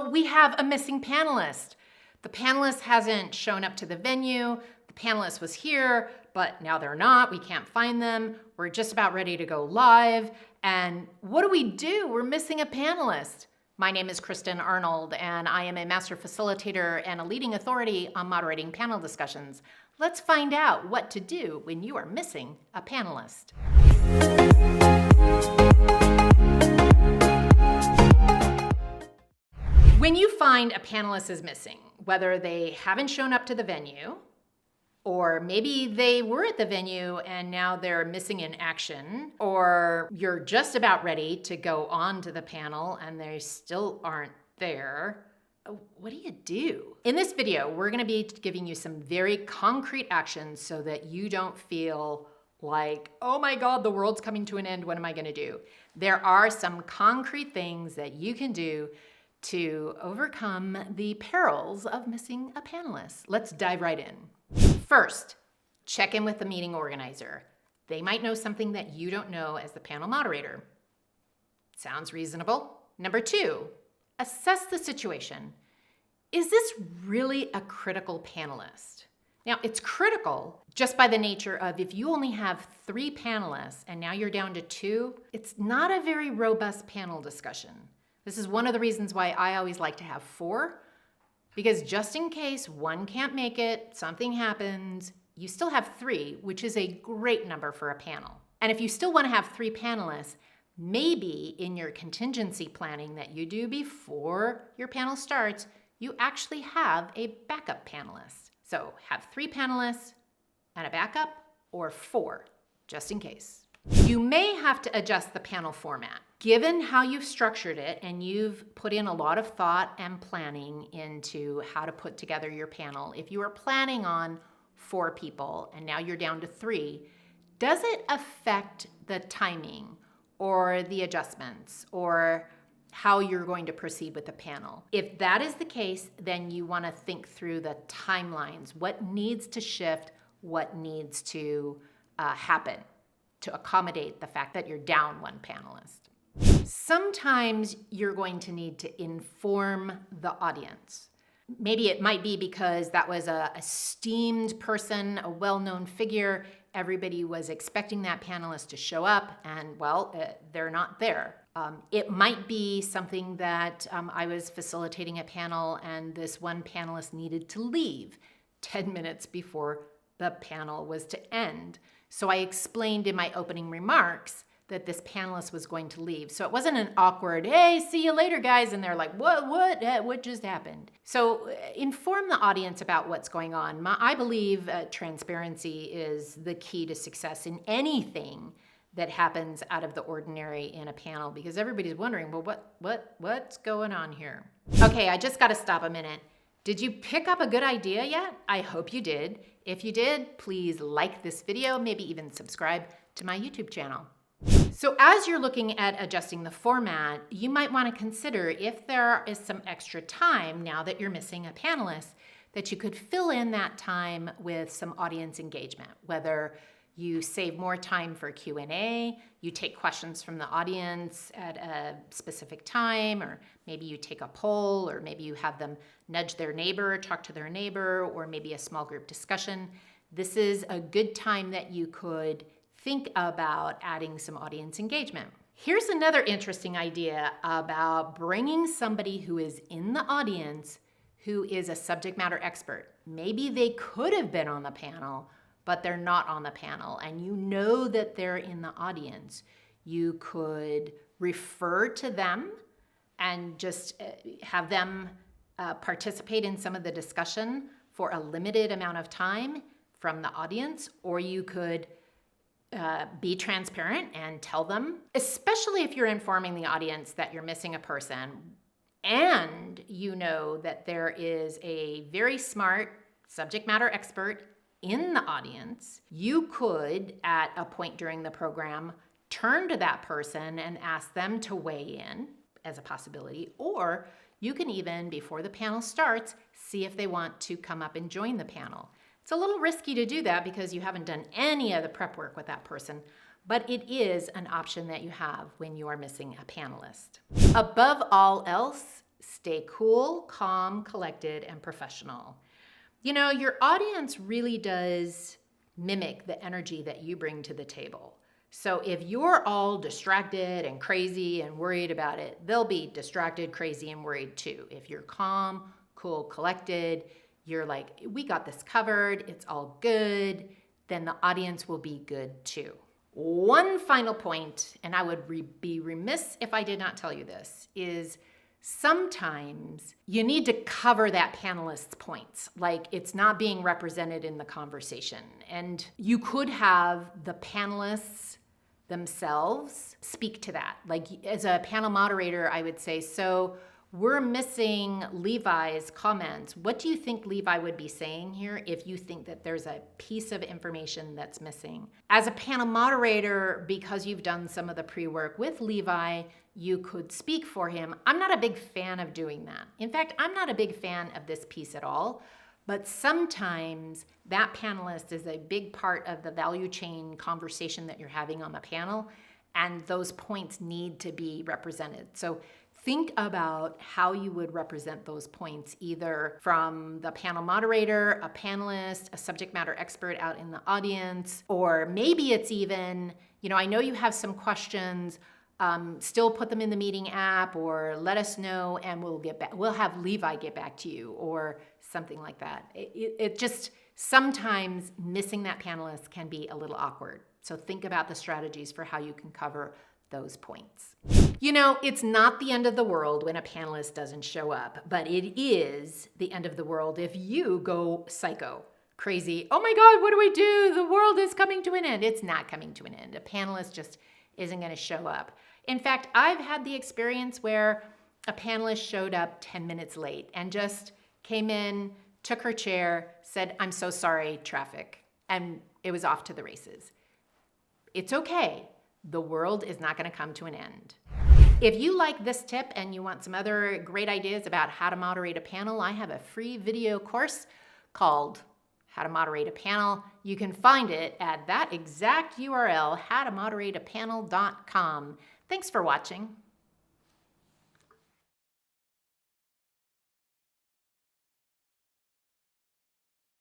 Uh-oh, we have a missing panelist. The panelist hasn't shown up to the venue. The panelist was here, but now they're not. We can't find them. We're just about ready to go live. And what do? We're missing a panelist. My name is Kristen Arnold, and I am a master facilitator and a leading authority on moderating panel discussions. Let's find out what to do when you are missing a panelist. When you find a panelist is missing, whether they haven't shown up to the venue, or maybe they were at the venue and now they're missing in action, or you're just about ready to go on to the panel and they still aren't there, what do you do? In this video, we're going to be giving you some very concrete actions so that you don't feel like, oh my God, the world's coming to an end. What am I going to do? There are some concrete things that you can do to overcome the perils of missing a panelist. Let's dive right in. First, check in with the meeting organizer. They might know something that you don't know as the panel moderator. Sounds reasonable. Number two, assess the situation. Is this really a critical panelist? Now, it's critical just by the nature of if you only have 3 panelists and now you're down to 2, it's not a very robust panel discussion. This is one of the reasons why I always like to have 4, because just in case one can't make it, something happens, you still have 3, which is a great number for a panel. And if you still want to have 3 panelists, maybe in your contingency planning that you do before your panel starts, you actually have a backup panelist. So have 3 panelists and a backup, or 4, just in case. You may have to adjust the panel format. Given how you've structured it and you've put in a lot of thought and planning into how to put together your panel, if you are planning on 4 people and now you're down to 3, does it affect the timing or the adjustments or how you're going to proceed with the panel? If that is the case, then you want to think through the timelines. What needs to shift? What needs to happen to accommodate the fact that you're down 1 panelist? Sometimes you're going to need to inform the audience. Maybe it might be because that was a esteemed person, a well-known figure. Everybody was expecting that panelist to show up and, well, they're not there. It might be something that I was facilitating a panel and this one panelist needed to leave 10 minutes before the panel was to end. So I explained in my opening remarks that this panelist was going to leave. So it wasn't an awkward, hey, see you later, guys. And they're like, what just happened? So inform the audience about what's going on. I believe transparency is the key to success in anything that happens out of the ordinary in a panel, because everybody's wondering, well, what's going on here? Okay, I just got to stop a minute. Did you pick up a good idea yet? I hope you did. If you did, please like this video, maybe even subscribe to my YouTube channel. So as you're looking at adjusting the format, you might want to consider if there is some extra time now that you're missing a panelist, that you could fill in that time with some audience engagement, whether you save more time for Q&A, you take questions from the audience at a specific time, or maybe you take a poll, or maybe you have them nudge their neighbor, talk to their neighbor, or maybe a small group discussion. This is a good time that you could think about adding some audience engagement. Here's another interesting idea about bringing somebody who is in the audience who is a subject matter expert. Maybe they could have been on the panel, but they're not on the panel, and you know that they're in the audience. You could refer to them and just have them participate in some of the discussion for a limited amount of time from the audience, or you could be transparent and tell them, especially if you're informing the audience that you're missing a person and you know that there is a very smart subject matter expert in the audience, you could, at a point during the program, turn to that person and ask them to weigh in as a possibility, or you can even, before the panel starts, see if they want to come up and join the panel. It's a little risky to do that because you haven't done any of the prep work with that person, but it is an option that you have when you are missing a panelist. Above all else, Stay cool, calm, collected, and professional. You know, your audience really does mimic the energy that you bring to the table. So if you're all distracted and crazy and worried about it, they'll be distracted, crazy, and worried too. If you're calm, cool, collected, you're like, we got this covered, it's all good, then the audience will be good too. One final point, and I would be remiss if I did not tell you this, is sometimes you need to cover that panelist's points, like it's not being represented in the conversation. And you could have the panelists themselves speak to that. Like as a panel moderator, I would say, so we're missing Levi's comments. What do you think Levi would be saying here if you think that there's a piece of information that's missing? As a panel moderator, because you've done some of the pre-work with Levi, you could speak for him. I'm not a big fan of doing that. In fact, I'm not a big fan of this piece at all. But sometimes that panelist is a big part of the value chain conversation that you're having on the panel, and those points need to be represented. So think about how you would represent those points, either from the panel moderator, a panelist, a subject matter expert out in the audience, or maybe it's even, I know you have some questions, still put them in the meeting app, or let us know and we'll get back. We'll have Levi get back to you, or something like that. It just, sometimes missing that panelist can be a little awkward. So think about the strategies for how you can cover those points. It's not the end of the world when a panelist doesn't show up, but it is the end of the world if you go psycho, crazy. Oh my God, what do we do? The world is coming to an end. It's not coming to an end. A panelist just isn't going to show up. In fact, I've had the experience where a panelist showed up 10 minutes late and just came in, took her chair, said, I'm so sorry, traffic, and it was off to the races. It's okay. The world is not going to come to an end. If you like this tip and you want some other great ideas about how to moderate a panel, I have a free video course called How to Moderate a Panel. You can find it at that exact URL, howtomoderateapanel.com. Thanks for watching.